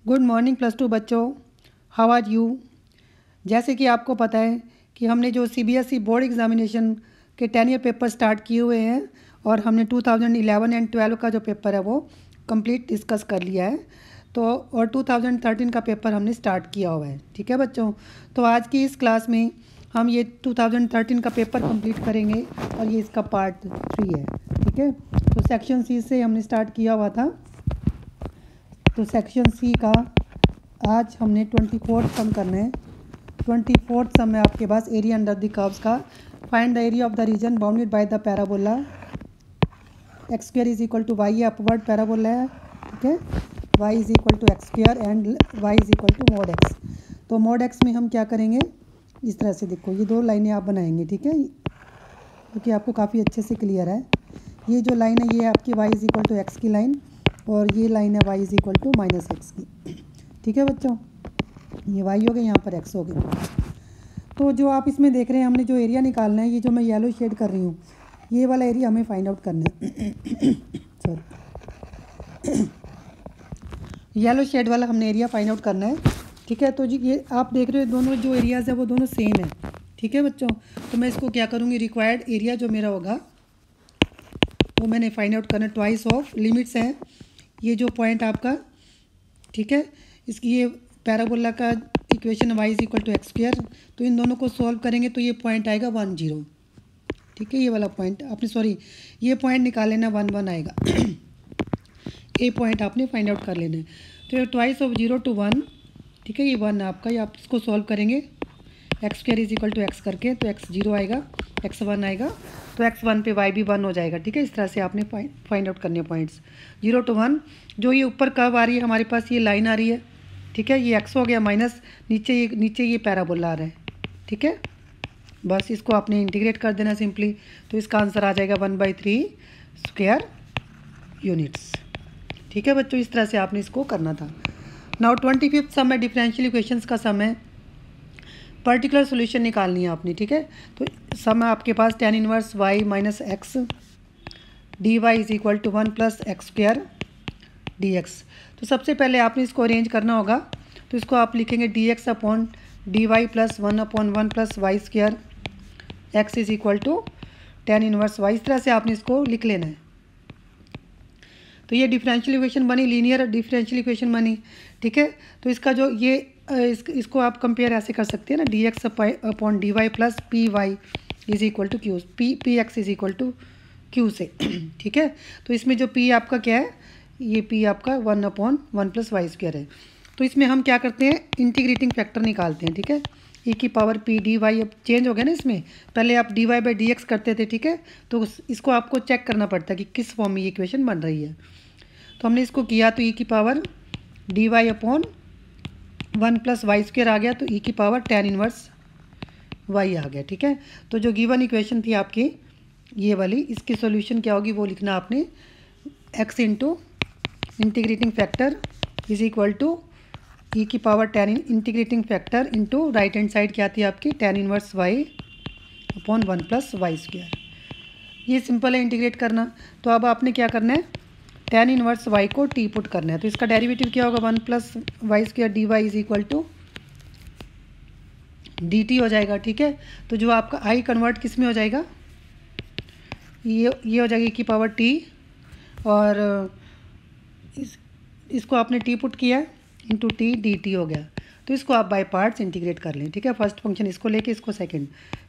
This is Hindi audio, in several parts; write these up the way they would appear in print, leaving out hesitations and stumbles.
गुड मॉर्निंग प्लस टू बच्चों, हाउ आर यू। जैसे कि आपको पता है कि हमने जो सीबीएसई बोर्ड एग्जामिनेशन के 10 ईयर पेपर स्टार्ट किए हुए हैं और हमने 2011 एंड 12 का जो पेपर है वो कंप्लीट डिस्कस कर लिया है। तो और 2013 का पेपर हमने स्टार्ट किया हुआ है। ठीक है बच्चों, तो आज की इस क्लास में हम ये 2013 का पेपर कंप्लीट करेंगे और ये इसका पार्ट 3 है। ठीक है, तो सेक्शन सी से हमने स्टार्ट किया हुआ था। तो सेक्शन सी का आज हमने 24th सम करना है। 24th सम में आपके पास एरिया अंडर द कर्व्स का find the area of the region bounded by the parabola x square is equal to y, upward parabola है। ठीक है, y is equal to x square and y is equal to mod x. तो मोड एक्स में हम क्या करेंगे, इस तरह से देखो ये दो लाइनें आप बनाएंगे। ठीक है, क्योंकि आपको काफ़ी अच्छे से क्लियर है। ये जो लाइन है ये आपकी y is equal to x की लाइन और ये लाइन है y is equal to minus x की। ठीक है बच्चों, ये वाई हो गया, यहाँ पर एक्स हो गया। तो जो आप इसमें देख रहे हैं हमने जो एरिया निकालना है, ये जो मैं येलो शेड कर रही हूँ ये वाला एरिया हमें फाइंड आउट करना है। सॉरी, येलो शेड वाला हमने एरिया फाइंड आउट करना है। ठीक है, तो जी ये आप देख रहे हो दोनों जो एरियाज़ है वो दोनों सेम है। ठीक है बच्चों, तो मैं इसको क्या करूँगी, रिक्वायर्ड एरिया जो मेरा होगा वो मैंने फाइंड आउट करना, ट्वाइस ऑफ लिमिट्स हैं ये जो पॉइंट आपका। ठीक है, इसकी ये पैराबोला का equation y is equal to x square, तो इन दोनों को सॉल्व करेंगे तो ये पॉइंट आएगा 1 0। ठीक है, ये वाला पॉइंट आपने सॉरी ये पॉइंट निकाल लेना 1 1 आएगा। ये पॉइंट आपने फाइंड आउट कर लेना है। तो ये ट्वाइस ऑफ 0 to 1, ठीक है, ये 1 है आपका, ये आप इसको सॉल्व करेंगे x square is equal to x करके, तो एक्स 0 आएगा, एक्स 1 आएगा, तो एक्स 1 पे वाई भी 1 हो जाएगा। ठीक है, इस तरह से आपने फाइंड आउट करने पॉइंट्स 0 to 1। जो ये ऊपर कर्व आ रही है हमारे पास, ये लाइन आ रही है। ठीक है, ये एक्स हो गया माइनस नीचे ये पैराबोला आ रहा है। ठीक है, बस इसको आपने इंटीग्रेट कर देना सिंपली, तो इसका आंसर आ जाएगा 1/3 स्क्वायर यूनिट्स। ठीक है बच्चों, इस तरह से आपने इसको करना था। नाउ 25th सम है, डिफरेंशियल इक्वेशंस का सम है, पर्टिकुलर सोल्यूशन निकालनी है आपने। ठीक है, तो सम है आपके पास tan inverse y minus x d Y is equal to 1 plus x square d x. तो सबसे पहले आपने इसको अरेंज करना होगा, तो इसको आप लिखेंगे d x upon d y plus 1/1 plus Y square x is equal to tan inverse y। इस तरह से आपने इसको लिख लेना है। तो ये डिफरेंशियल इक्वेशन बनी, लीनियर डिफरेंशियल इक्वेशन बनी। ठीक है, तो इसका जो ये इसको आप कंपेयर ऐसे कर सकते हैं ना, d x upon d y plus p y is equal to q, p x is equal to q से। ठीक है, तो इसमें जो पी आपका क्या है, ये पी आपका 1/1 प्लस वाई स्क्वायर है। तो इसमें हम क्या करते हैं, इंटीग्रेटिंग फैक्टर निकालते हैं। ठीक है, ई की पावर पी डी वाई, अब चेंज हो गया ना इसमें, पहले आप d y by d x करते थे। ठीक है, तो इसको आपको चेक करना पड़ता है कि किस फॉर्म में ये इक्वेशन बन रही है। तो हमने इसको किया तो ई की power D Y upon 1 plus Y square आ गया, तो ई की पावर tan इनवर्स वाई आ गया। ठीक है, तो जो गिवन इक्वेशन थी आपकी ये वाली, इसकी सॉल्यूशन क्या होगी वो लिखना आपने, x into integrating factor is equal to E की power tan integrating factor into right hand side क्या थी आपकी tan inverse Y upon 1 plus Y square. ये सिंपल है इंटीग्रेट करना। तो अब आपने क्या करना है, tan इनवर्स y को t पुट करना है, तो इसका डेरिवेटिव क्या होगा, 1 plus Y square D Y is equal to D T हो जाएगा। ठीक है, तो जो आपका i कन्वर्ट किस में हो जाएगा, ये हो जाएगी की पावर t, और इसको आपने t पुट किया इंटू टी डी टी हो गया। तो इसको आप बाय पार्ट्स इंटीग्रेट कर लें। ठीक है, फर्स्ट फंक्शन इसको लेके इसको second,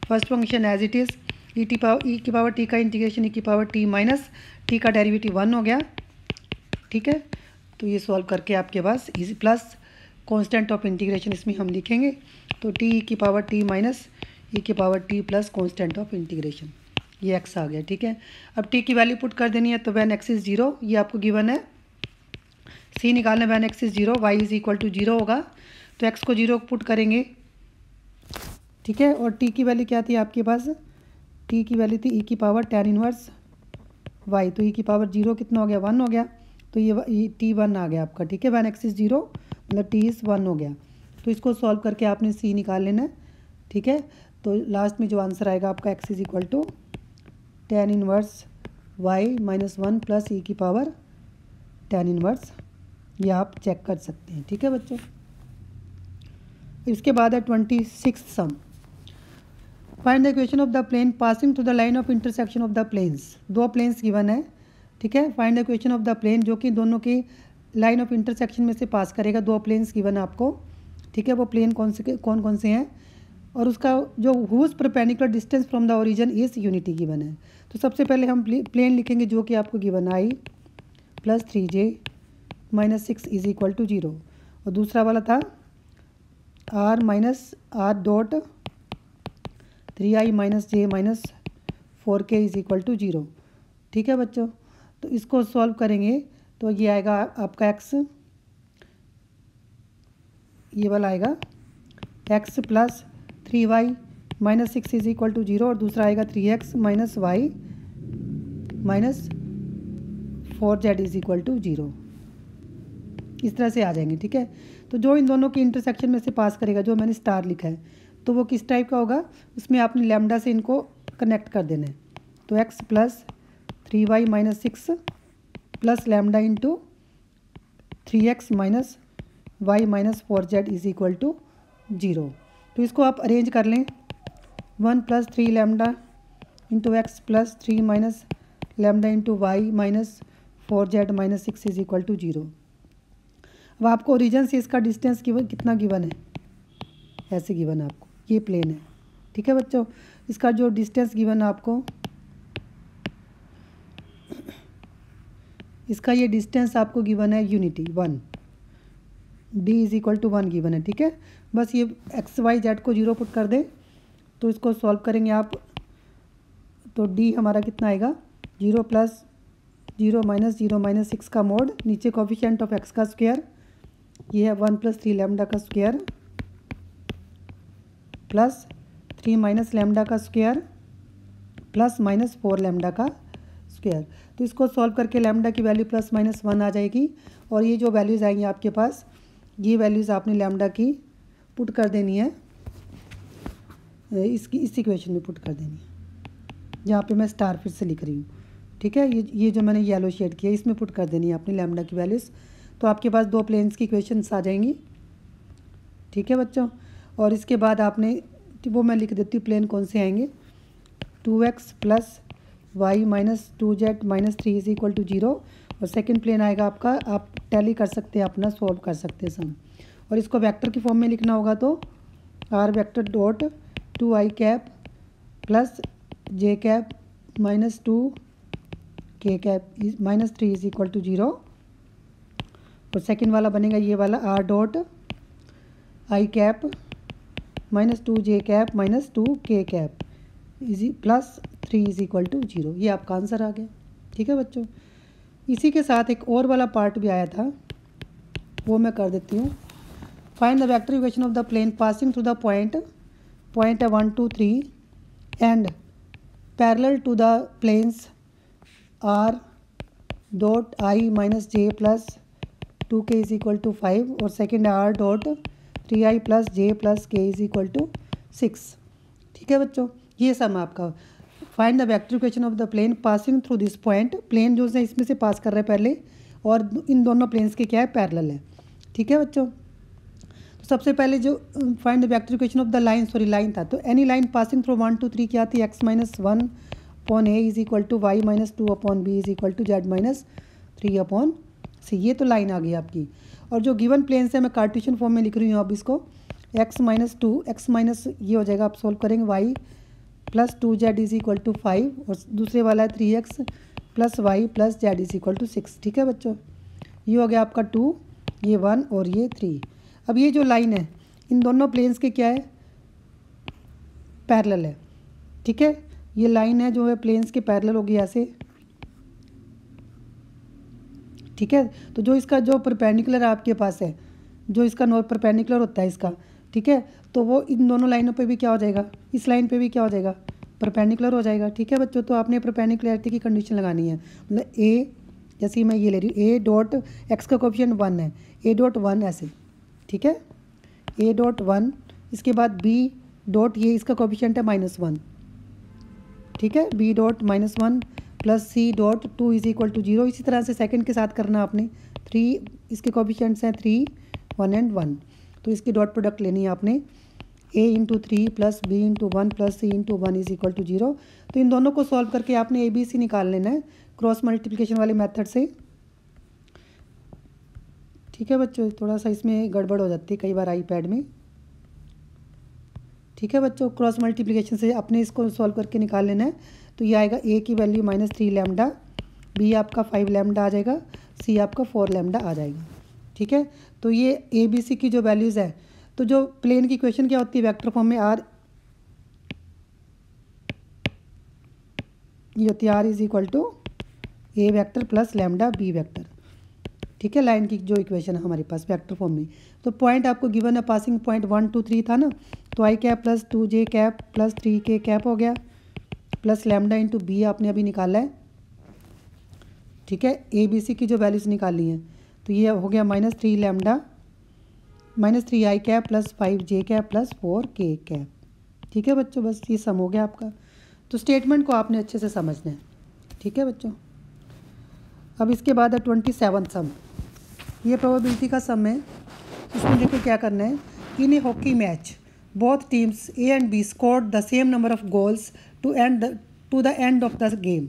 first function as it is E की पावर टी का इंटीग्रेशन ई की पावर टी माइनस टी का डेरिवेटिव 1 हो गया। ठीक है, तो ये सॉल्व करके आपके पास इजी प्लस कांस्टेंट ऑफ इंटीग्रेशन इसमें हम लिखेंगे, तो टी की पावर टी माइनस ई की power T plus constant of integration, ये एक्स आ गया। ठीक है, अब टी की वैल्यू पुट कर देनी है, तो वैन एक्स इज़ 0, ये आपको गिवन है, सी निकालना, when x is 0 y is equal to 0 होगा, तो एक्स को 0 पुट करेंगे। ठीक है, और टी की वैल्यू क्या थी आपके पास, टी की वैल्यू थी ई की पावर tan इनवर्स वाई, तो ई की पावर 0 कितना हो गया, 1 हो गया, तो ये टी 1 आ गया आपका। ठीक है, वैन एक्स इज़ 0 मतलब टी इज़ 1 हो गया, तो इसको सॉल्व करके आपने सी निकाल लेना है। ठीक है, तो लास्ट में जो आंसर आएगा आपका x is equal to tan inverse y minus 1 plus e की पावर tan इनवर्स ये आप चेक कर सकते हैं। ठीक है बच्चों, इसके बाद है 26 sum. Find the equation of the plane passing through the line of intersection of the planes. दो प्लेन्स गिवन है, ठीक है। Find the equation of the plane जो कि दोनों की लाइन ऑफ इंटरसेक्शन में से पास करेगा। दो प्लेन्स गिवन है आपको, ठीक है। वो प्लेन कौन कौन से हैं और उसका जो whose perpendicular distance from the origin is unity given है। तो सबसे पहले हम प्लेन लिखेंगे जो कि आपको given i plus 3j minus 6 is equal to 0, और दूसरा वाला था r minus r dot 3i minus j minus 4k is equal to 0। ठीक है बच्चों, तो इसको सॉल्व करेंगे तो ये आएगा आपका x, ये वाला आएगा x plus 3y minus 6 is equal to 0, और दूसरा आएगा 3x minus y minus 4z is equal to 0। इस तरह से आ जाएंगे, ठीक है। तो जो इन दोनों की इंटरसेक्शन में से पास करेगा, जो मैंने स्टार लिखा है, तो वो किस टाइप का होगा, उसमें आपने लैम्डा से इनको कनेक्ट कर देना है। तो x plus 3y minus 6 plus lambda into 3x minus y minus 4z is equal to 0। तो इसको आप अरेंज कर लें, 1 plus 3 lambda into x plus 3 minus lambda into y minus 4z minus 6 is equal to 0। अब आपको ओरिजिन से इसका डिस्टेंस कितना गिवन है, ऐसे गिवन है आपको, ये प्लेन है। ठीक है बच्चों, इसका जो डिस्टेंस गिवन है आपको, इसका ये डिस्टेंस आपको गिवन है unity 1, d is equal to 1 given है। ठीक है, बस ये एक्स वाई जेड को 0 पुट कर दें तो इसको सॉल्व करेंगे आप, तो d हमारा कितना आएगा, 0 प्लस 0 माइनस 6 का मोड, नीचे कोफिशिएंट ऑफ x का स्क्वायर, ये है 1 प्लस 3 लैम्डा का स्क्वायर प्लस 3 माइनस लैम्डा का स्क्वायर प्लस माइनस 4 लैम्डा का स्क्वायर। तो इसको सॉल्व करके लैम्डा की वैल्यू प्लस माइनस 1 आ जाएगी, और ये जो वैल्यूज़ आएंगी आपके पास, ये वैल्यूज़ आपने लैम्डा की पुट कर देनी है, इस इक्वेशन में पुट कर देनी है, जहाँ पे मैं स्टार फिर से लिख रही हूँ। ठीक है, ये जो मैंने येलो शेड किया, इसमें पुट कर देनी है आपने लैम्डा की वैल्यूज़, तो आपके पास दो प्लेन्स की इक्वेशंस आ जाएंगी। ठीक है बच्चों, और इसके बाद आपने वो मैं लिख देती हूँ प्लेन कौन से आएंगे, 2x plus y minus 2z minus 3 is equal to 0, और सेकंड प्लेन आएगा आपका, आप टैली कर सकते हैं, अपना सॉल्व कर सकते हैं सम, और इसको वेक्टर की फॉर्म में लिखना होगा तो r vector dot 2i cap plus j cap minus 2k cap minus 3 is equal to 0, और सेकंड वाला बनेगा ये वाला r dot i cap minus 2j cap minus 2k cap easy plus 3 is equal to 0। ये आपका आंसर आ गया। ठीक है बच्चों, इसी के साथ एक और वाला पार्ट भी आया था, वो मैं कर देती हूँ। Find the vector equation of the plane passing through the point है 1 2 3 and parallel to the planes r dot i minus j plus 2k is equal to 5, और second r dot 3i plus j plus k is equal to 6। ठीक है बच्चों, ये सम आपका। Find the vector equation of the plane passing through this point, plane जो है इसमें से पास कर रहे हैं पहले, और इन दोनों प्लेन्स के क्या है, पैरेलल है। ठीक है बच्चों, तो सबसे पहले जो find the vector equation of the line, line था, तो एनी लाइन पासिंग थ्रू 1 2 3 क्या थी, x minus 1 upon a is equal to y minus 2 upon b is equal to z minus 3 upon c। ये तो लाइन आ गई आपकी, और जो गिवन प्लेन से मैं कार्टेशियन फॉर्म में लिख रही हूँ अब इसको, x माइनस 2 x माइनस ये हो जाएगा, आप सोल्व करेंगे y plus 2z is equal to 5, और दूसरे वाला है 3x plus y plus z is equal to 6। ठीक है बच्चों, ये हो गया आपका 2, ये 1 और ये 3। अब ये जो लाइन है इन दोनों प्लेन्स के क्या है, पैरेलल है। ठीक है, ये लाइन है जो है प्लेन्स के पैरेलल होगी ऐसे। ठीक है, तो जो इसका जो परपेंडिकुलर आपके पास है, जो इसका नॉर्थ परपेंडिकुलर होता है इसका, ठीक है, तो वो इन दोनों लाइनों पे भी क्या हो जाएगा, इस लाइन पे भी क्या हो जाएगा, परपेंडिकुलर हो जाएगा। ठीक है बच्चों, तो आपने परपेंडिकुलरिटी की कंडीशन लगानी है, मतलब ए, जैसे मैं ये ले रही हूँ, ए डॉट एक्स का कोफिशिएंट 1 है, ए डॉट 1 ऐसे। ठीक है, ए डॉट 1, इसके बाद बी डॉट, ये इसका कोफिशिएंट है -1। ठीक है, b dot -1 plus c dot 2 is equal to 0। इसी तरह से सेकंड के साथ करना आपने। 3 इसके कोफिशिएंट्स हैं 3, 1 एंड 1, तो इसकी डॉट प्रोडक्ट लेनी है आपने। a into 3 plus b into 1 plus c into 1 is equal to 0। तो इन दोनों को सॉल्व करके आपने ABC निकाल लेना है क्रॉस मल्टीप्लिकेशन वाले मेथड से। ठीक है बच्चों, थोड़ा सा इसमें गड़बड़ हो जाती है कई बार आईपैड में। ठीक है बच्चों, क्रॉस मल्टीप्लिकेशन से अपने इसको सॉल्व करके निकाल लेना है। तो ये आएगा a की वैल्यू -3 लैम्डा, b आपका 5 लैम्डा आ जाएगा, c आपका 4 लैम्डा आ जाएगा। ठीक है, तो ये ABC की जो वैल्यूज़ है, तो जो प्लेन की इक्वेशन क्या होती है वेक्टर फॉर्म में, आर ये होती है r is equal to a vector plus lambda b vector. ठीक है, लाइन की जो इक्वेशन है हमारे पास वेक्टर फॉर्म में। तो पॉइंट आपको गिवन है, पासिंग पॉइंट 1 2 3 था ना, तो i cap plus 2j cap plus 3k cap हो गया, प्लस लैम्डा इंटू बी आपने अभी निकाला है। ठीक है, ABC की जो वैल्यूज़ निकाली हैं, तो ये हो गया -3 lambda -3 i cap plus 5j cap plus 4k cap. ठीक है बच्चों, बस ये सम हो गया आपका। तो स्टेटमेंट को आपने अच्छे से समझना है। ठीक है बच्चों, अब इसके बाद है 27 सम। ये प्रोबेबिलिटी का सम है। इसमें देखो क्या करना है। In a hockey match both teams A and B scored the same number of goals to the end of the game.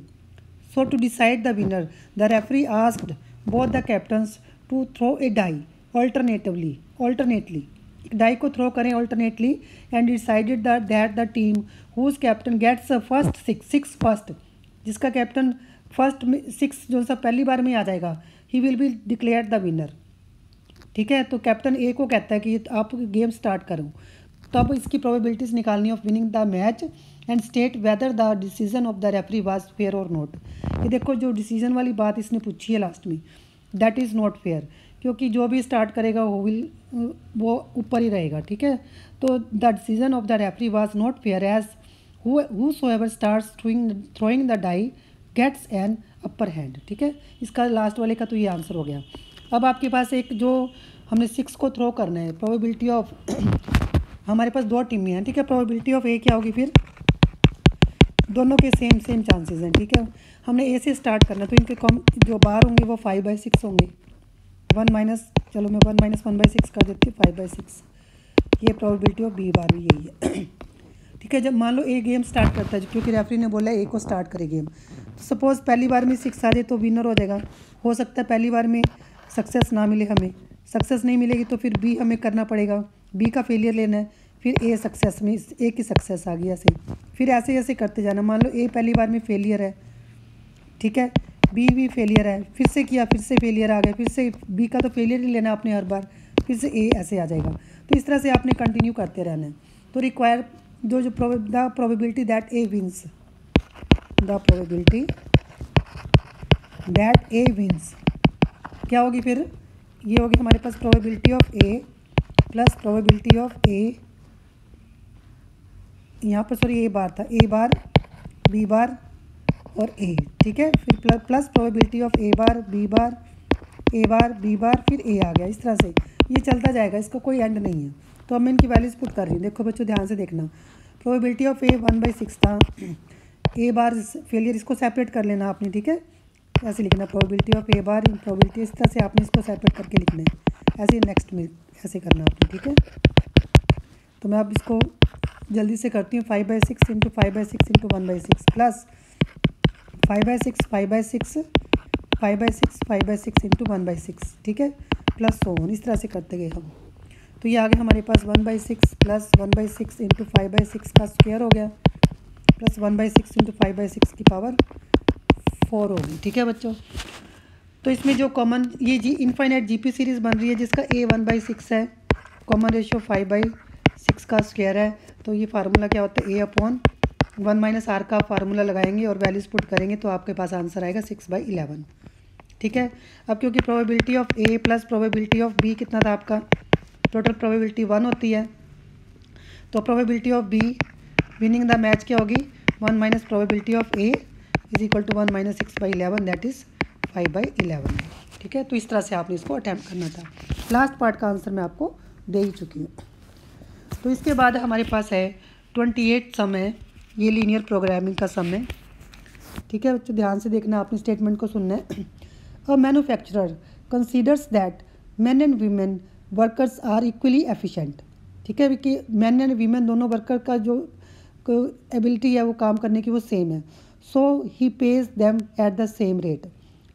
So to decide the winner, the referee asked both the captains to throw a die alternately. एक डाई को थ्रो करें alternately and decided that the team whose captain gets first six first, जिसका कैप्टन फर्स्ट में 6 जो सा पहली बार में आ जाएगा, he will be declared the winner. ठीक है, तो कैप्टन A को कहता है कि आप गेम स्टार्ट करो, तो अब इसकी प्रोबेबिलिटीज निकालनी of winning the match and state whether the decision of the referee was fair और नॉट। ये देखो जो डिसीजन वाली बात इसने पूछी है लास्ट में, दैट इज़ नॉट फेयर, क्योंकि जो भी स्टार्ट करेगा वो ऊपर ही रहेगा। ठीक है, तो the decision of the referee was not fair as whosoever starts throwing the die gets an upper hand। ठीक है, इसका लास्ट वाले का तो ये आंसर हो गया। अब आपके पास एक जो हमने 6 को थ्रो करना है, प्रोबेबिलिटी ऑफ हमारे पास 2 टीमें हैं। ठीक है, प्रोबेबिलिटी ऑफ A क्या होगी, फिर दोनों के सेम चांसेस हैं। ठीक है, हमने A से स्टार्ट करना, तो इनके कम जो बाहर होंगे वो 5/6 होंगे। 1 माइनस, चलो मैं 1 - 1/6 कर देती हूँ, 5/6। ये प्रोबेबिलिटी ऑफ B बार भी यही है। ठीक है, जब मान लो A गेम स्टार्ट करता है, क्योंकि रेफरी ने बोला A को स्टार्ट करे गेम, तो सपोज़ पहली बार में 6 आ जाए तो विनर हो जाएगा। हो सकता है पहली बार में सक्सेस ना मिले, हमें सक्सेस नहीं मिलेगी तो फिर B हमें करना पड़ेगा, B का फेलियर लेना है, फिर A सक्सेस में A की सक्सेस आ गई, ऐसे फिर ऐसे करते जाना। मान लो A पहली बार में फेलियर है, ठीक है, B भी फेलियर है, फिर से किया, फिर से फेलियर आ गया, फिर से B का तो फेलियर ही लेना आपने हर बार, फिर से A ऐसे आ जाएगा। तो इस तरह से आपने कंटिन्यू करते रहना है। तो require the probability that A wins, the probability that A wins क्या होगी, फिर ये होगी हमारे पास probability of A plus probability of A, यहाँ पर सॉरी A बार था, A बार B बार और A। ठीक है, फिर plus probability of A bar B bar A bar B बार फिर A आ गया। इस तरह से ये चलता जाएगा, इसका कोई एंड नहीं है। तो अब मैं इनकी वैल्यूज पुट कर रही हूँ। देखो बच्चों ध्यान से देखना, प्रोबेबिलिटी ऑफ A 1/6 था, A बार फेलियर, इसको सेपरेट कर लेना आपने। ठीक है, ऐसे लिखना probability of A bar probability, इस तरह से आपने इसको सेपरेट करके लिखना है, ऐसे नेक्स्ट में ऐसे करना आपने। ठीक है, तो मैं अब इसको जल्दी से करती हूँ। 5/6 इंटू 5/6 इंटू 1/6 प्लस 5/6 5/6 5/6 5/6 इंटू 1/6। ठीक है, प्लस 100 इस तरह से करते गए हम। तो ये आगे हमारे पास 1/6 प्लस 1/6 इंटू 5/6 का स्क्वायर हो गया, प्लस 1/6 इंटू 5/6 की पावर 4 होगी। ठीक है बच्चों, तो इसमें जो कॉमन ये इनफाइनाइट GP सीरीज़ बन रही है, जिसका A 1/6 है, कॉमन रेशियो 5/6 का स्क्वायर है। तो ये फार्मूला क्या होता है, A/1 - R का फार्मूला लगाएंगे और वैल्यूज़ पुट करेंगे, तो आपके पास आंसर आएगा 6/11। ठीक है, अब क्योंकि probability of A plus probability of B कितना था आपका, टोटल प्रोबेबिलिटी 1 होती है, तो probability of B winning the match क्या होगी, 1 minus probability of A is equal to 1 - 6/11, that is 5/11। ठीक है, तो इस तरह से आपने इसको अटैम्प्ट करना था। लास्ट पार्ट का आंसर मैं आपको दे ही चुकी हूँ। तो इसके बाद हमारे पास है 28 सम है, ये लीनियर प्रोग्रामिंग का सम है। ठीक है बच्चों, ध्यान से देखना, आपने स्टेटमेंट को सुनना है। A manufacturer considers that man and women workers are equally efficient. ठीक है कि मैन एंड वीमेन दोनों वर्कर का जो एबिलिटी है वो काम करने की वो सेम है। So he pays them at the same rate.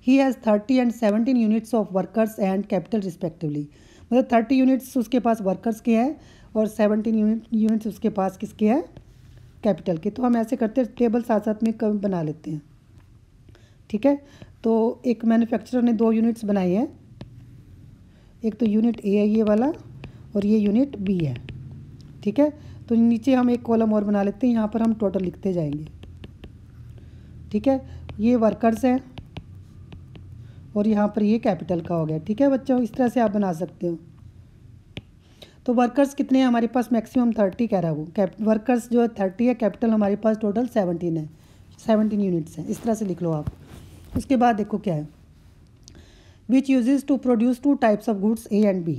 He has 30 and 17 units of workers and capital respectively. मतलब 30 यूनिट्स उसके पास वर्कर्स के हैं और 17 यूनिट्स उसके पास किसके हैं, कैपिटल के। तो हम ऐसे करते हैं, टेबल साथ साथ में कम बना लेते हैं। ठीक है, तो एक मैन्युफैक्चरर ने 2 यूनिट्स बनाए हैं, एक तो यूनिट ए है ये वाला और ये यूनिट बी है। ठीक है, तो नीचे हम एक कॉलम और बना लेते हैं, यहाँ पर हम टोटल लिखते जाएंगे। ठीक है, ये वर्कर्स हैं और यहाँ पर ये कैपिटल का हो गया। ठीक है बच्चों, इस तरह से आप बना सकते हो। तो वर्कर्स कितने हैं हमारे पास, मैक्सिमम 30 कह रहा है वो। वर्कर्स जो है 30 है, कैपिटल हमारे पास टोटल 17 है, 17 यूनिट्स हैं। इस तरह से लिख लो आप। उसके बाद देखो क्या है, which uses to produce 2 types of goods A and B.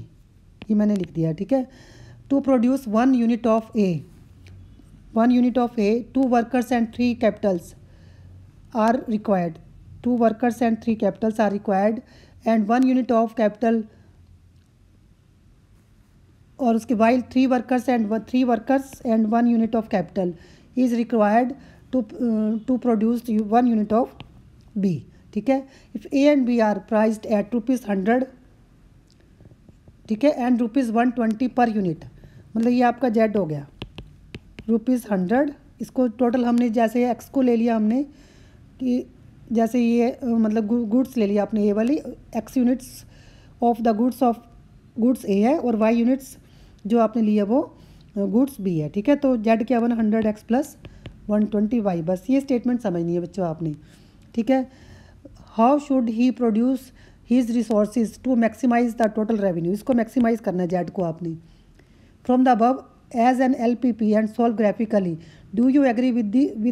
ये मैंने लिख दिया। ठीक है, to produce 1 unit of A, 1 unit of A, 2 workers and 3 capitals are required. 2 workers and 3 capitals are required and 1 unit of capital, और उसके while 3 workers and 1 unit of capital is required to produce 1 unit of B. ठीक है, if A and B are priced at ₹100, ठीक है, and ₹120 per unit, मतलब ये आपका Z हो गया ₹100। इसको टोटल हमने जैसे एक्स को ले लिया हमने कि जैसे ये मतलब गुड्स ले लिया आपने, ये वाली x units of the goods A है और वाई यूनिट्स जो आपने लिया वो गुड्स बी है। ठीक है, तो जेड क्या बना 100x प्लस 120y। बस ये स्टेटमेंट समझनी है बच्चों आपने। ठीक है, how should he produce his resources to maximise the total revenue. इसको मैक्सिमाइज करना है जेड को आपने। From the above as an LPP and solve graphically. Do you agree with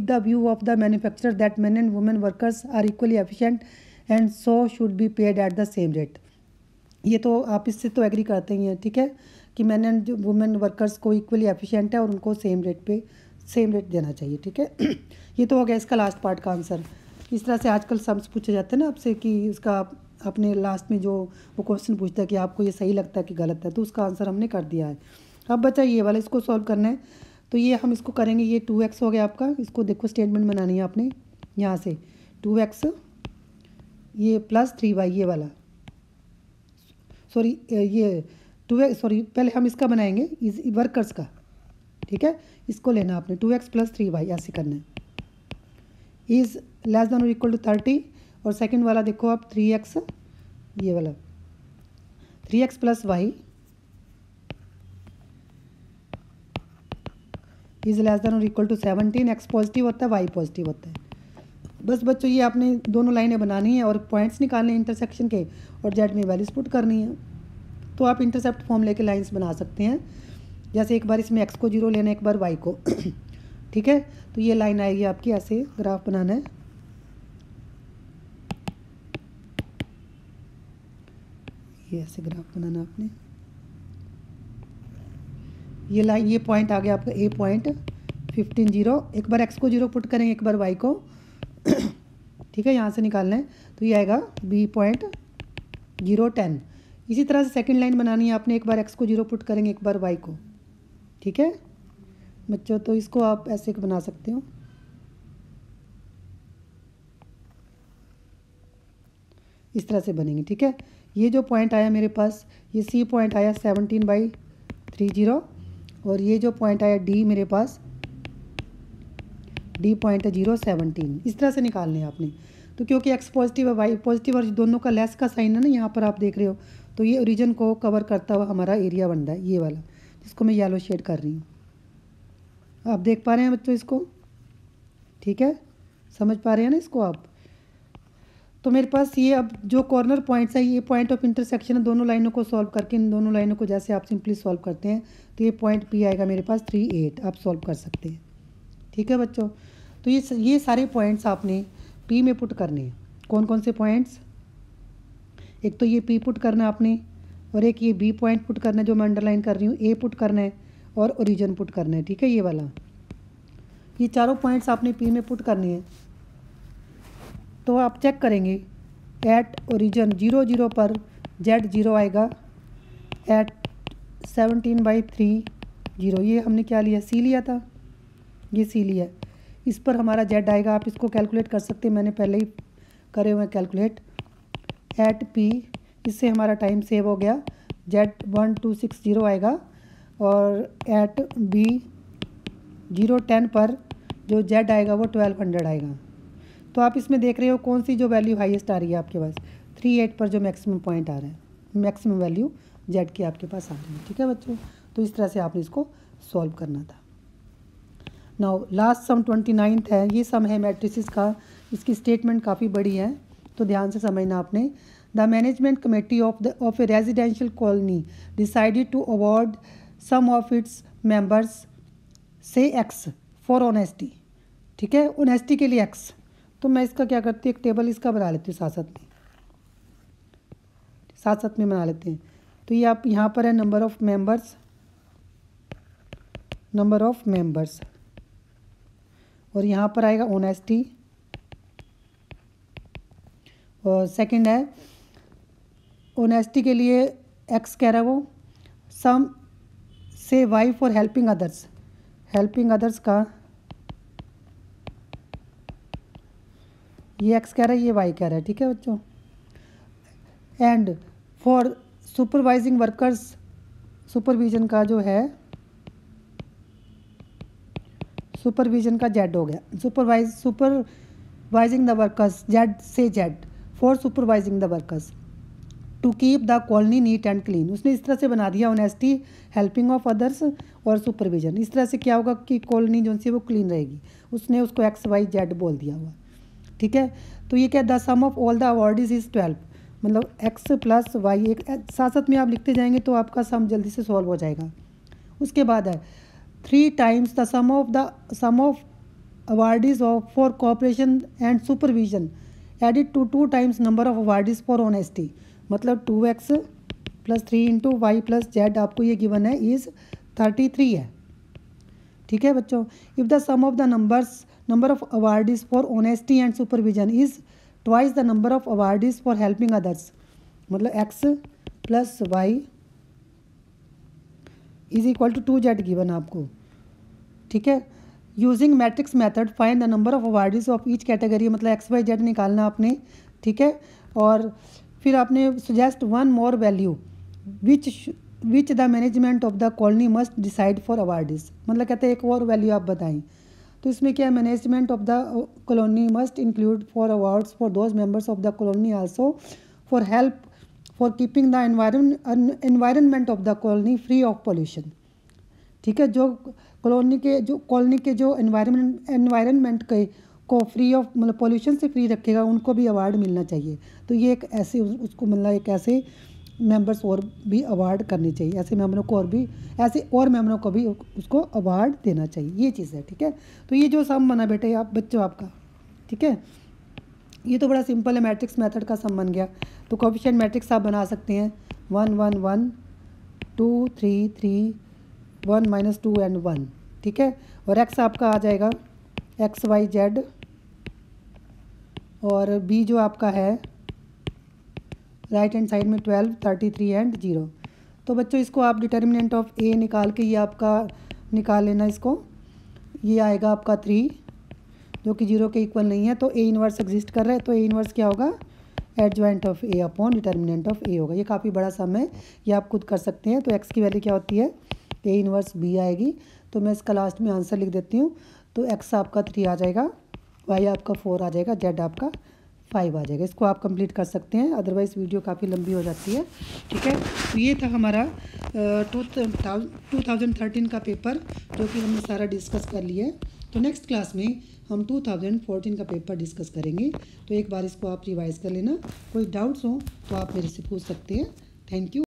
the view of the manufacturer that men and women workers are equally efficient and so should be paid at the same rate? ये तो आप इससे तो एग्री करते ही हैं। ठीक है, कि मैन एंड वुमेन वर्कर्स को इक्वली एफिशिएंट है और उनको सेम रेट देना चाहिए। ठीक है, ये तो हो गया इसका लास्ट पार्ट का आंसर। इस तरह से आजकल सम्स पूछे जाते हैं ना आपसे कि उसका आपने लास्ट में जो वो क्वेश्चन पूछता है कि आपको ये सही लगता है कि गलत है, तो उसका आंसर हमने कर दिया है। अब बचा ये वाला, इसको सॉल्व करना है। तो ये हम इसको करेंगे, ये 2x हो गया आपका। इसको देखो स्टेटमेंट बनानी है आपने, यहाँ से 2x ये प्लस 3y ये वाला, सॉरी ये 2x, सॉरी पहले हम इसका बनाएंगे वर्कर्स का। ठीक है, इसको लेना आपने 2x प्लस 3y, ऐसे करना है। इज़ लेस देन और इक्वल टू 30 और सेकंड वाला देखो आप 3x, ये वाला 3x plus y is less than और इक्वल टू 17। एक्स पॉजिटिव होता है, वाई पॉजिटिव होता है। बस बच्चों ये आपने दोनों लाइनें बनानी है और पॉइंट्स निकालने हैं इंटरसेक्शन के और जेड में वैल्यूज पुट करनी है। तो आप इंटरसेप्ट फॉर्म लेके लाइंस बना सकते हैं। जैसे एक बार इसमें एक्स को 0 लेना है, एक बार वाई को। ठीक है, तो ये लाइन आएगी आपकी, ऐसे ग्राफ बनाना है। ये ऐसे ग्राफ बनाना आपने। ये लाइन, ये पॉइंट आ गया आपका ए पॉइंट 15 0। एक बार एक्स को 0 पुट करेंगे, एक बार वाई को। ठीक है, यहाँ से निकालना है, तो ये आएगा बी पॉइंट 0 10। इसी तरह से सेकंड लाइन बनानी है आपने, एक बार एक्स को 0 पुट करेंगे, एक बार वाई को। ठीक है बच्चों, तो इसको आप ऐसे बना सकते हो। इस तरह से बनेंगे। ठीक है, ये जो पॉइंट आया मेरे पास, ये सी पॉइंट आया 17/30 और ये जो पॉइंट आया डी मेरे पास, डी पॉइंट है 0 17। इस तरह से निकालने हैं आपने। तो क्योंकि एक्स पॉजिटिव है, वाई पॉजिटिव और दोनों का लेस का साइन है ना यहाँ पर आप देख रहे हो, तो ये ओरिजिन को कवर करता हुआ हमारा एरिया बन रहा है, ये वाला जिसको मैं येलो शेड कर रही हूँ। आप देख पा रहे हैं बच्चों इसको? ठीक है, समझ पा रहे हैं ना इसको आप? तो मेरे पास ये अब जो कॉर्नर पॉइंट्स है, ये पॉइंट ऑफ इंटरसेक्शन है। दोनों लाइनों को सॉल्व करके, इन दोनों लाइनों को जैसे आप सिंपली सॉल्व करते हैं, तो ये पॉइंट पी आएगा मेरे पास 3 8। आप सॉल्व कर सकते हैं। ठीक है बच्चों, तो ये सारे पॉइंट्स आपने पी में पुट करने हैं। कौन कौन से पॉइंट्स? एक तो ये पी पुट करना है आपने, और एक ये बी पॉइंट पुट करना है जो मैं अंडरलाइन कर रही हूँ, ए पुट करना है और ओरिजिन पुट करना है। ठीक है, ये वाला, ये चारों पॉइंट्स आपने पी में पुट करने हैं। तो आप चेक करेंगे एट ओरिजिन 0 0 पर जेड 0 आएगा, एट 17/3 0, ये हमने क्या लिया, सी लिया था, ये सी लिया, इस पर हमारा जेड आएगा। आप इसको कैलकुलेट कर सकते हैं, मैंने पहले ही करे हुए कैलकुलेट। एट पी, इससे हमारा टाइम सेव हो गया, जेड 1260 आएगा, और एट बी 010 पर जो जेड आएगा वो 1200 आएगा। तो आप इसमें देख रहे हो कौन सी जो वैल्यू हाईएस्ट आ रही है आपके पास, 38 पर जो मैक्सिमम पॉइंट आ रहा है, मैक्सिमम वैल्यू जेड की आपके पास आ रही है। ठीक है बच्चों, तो इस तरह से आपने इसको सॉल्व करना था। नाउ लास्ट सम 29 है, ये सम है मैट्रिसेस का, इसकी स्टेटमेंट काफ़ी बड़ी है तो ध्यान से समझना आपने। The management committee of a residential colony decided to award some of its members say x for honesty. ठीक है, ऑनेस्टी के लिए एक्स। तो मैं इसका क्या करती हूँ, एक टेबल इसका बना लेती हूँ, साथ साथ में बना लेते हैं। तो ये आप यहाँ पर है नंबर ऑफ़ मेंबर्स, और यहाँ पर आएगा ऑनेस्टी, और सेकंड है ऑनेस्टी के लिए एक्स कह रहा है वो, सम से वाई फॉर हेल्पिंग अदर्स का ये एक्स कह रहा है, ये वाई कह रहा है। ठीक है बच्चों, and for supervising workers, supervision का जो है, सुपरविजन का जेड हो गया, सुपरवाइजिंग द वर्कर्स जेड से Z, for supervising the workers to keep the colony neat and clean. उसने इस तरह से बना दिया ऑनेस्टी, हेल्पिंग ऑफ अदर्स और सुपरविजन। इस तरह से क्या होगा कि कॉलोनी जो सी वो क्लीन रहेगी, उसने उसको एक्स वाई जेड बोल दिया हुआ। ठीक है, तो ये क्या, the sum of all the awardees is 12, मतलब एक्स प्लस वाई, एक साथ साथ में आप लिखते जाएंगे तो आपका सम जल्दी से सॉल्व हो जाएगा। उसके बाद है 3 times the sum of awardees of for cooperation and supervision added to 2 times number of awardees for honesty, मतलब 2x + 3 into Y plus Z, आपको ये गिवन है इज़ 33 है। ठीक है बच्चों, if the sum of the number of awardees for honesty and supervision is twice the number of awardees for helping others, मतलब x + y is equal to 2z given आपको। ठीक है, using matrix method find the number of awardees of each category, मतलब x y z निकालना आपने। ठीक है, और फिर आपने suggest one more value which the management of the colony must decide for awardees, मतलब कहते हैं एक और वैल्यू आप बताएं। तो इसमें क्या है, management of the colony must include for awards for those members of the colony also for help for keeping the environment of the colony free of pollution. ठीक है, जो कॉलोनी के जो एनवायरनमेंट के को फ्री ऑफ, मतलब पोल्यूशन से फ्री रखेगा, उनको भी अवार्ड मिलना चाहिए। तो ये एक ऐसे उसको, मतलब एक ऐसे मेंबर्स और भी अवार्ड करनी चाहिए, ऐसे मेंबरों को भी उसको अवार्ड देना चाहिए, ये चीज़ है। ठीक है, तो ये जो सम बना बेटे आप बच्चों आपका, ठीक है, ये तो बड़ा सिंपल है, मैट्रिक्स मेथड का सम बन गया। तो कोएफिशिएंट मैट्रिक्स आप बना सकते हैं 1 1 1 2 3 3 1 -2 एंड 1। ठीक है, और एक्स आपका आ जाएगा एक्स वाई जेड, और बी जो आपका है राइट हैंड साइड में 12 33 एंड 0। तो बच्चों इसको आप डिटर्मिनेंट ऑफ ए निकाल के ये आपका निकाल लेना, इसको ये आएगा आपका 3 जो कि 0 के इक्वल नहीं है, तो ए इनवर्स एग्जिस्ट कर रहा है, तो ए इनवर्स क्या होगा, adjoint of A upon determinant of A होगा। ये काफ़ी बड़ा सम है, ये आप खुद कर सकते हैं। तो एक्स की वैल्यू क्या होती है, ए इनवर्स बी आएगी। तो मैं इसका लास्ट में आंसर लिख देती हूँ। तो एक्स आपका 3 आ जाएगा, वाई आपका 4 आ जाएगा, जेड आपका 5 आ जाएगा। इसको आप कंप्लीट कर सकते हैं, अदरवाइज़ वीडियो काफ़ी लंबी हो जाती है। ठीक है, तो ये था हमारा 2013 का पेपर, जो कि हमने सारा डिस्कस कर लिया है। तो नेक्स्ट क्लास में हम 2014 का पेपर डिस्कस करेंगे। तो एक बार इसको आप रिवाइज़ कर लेना, कोई डाउट्स हो तो आप मेरे से पूछ सकते हैं। Thank you.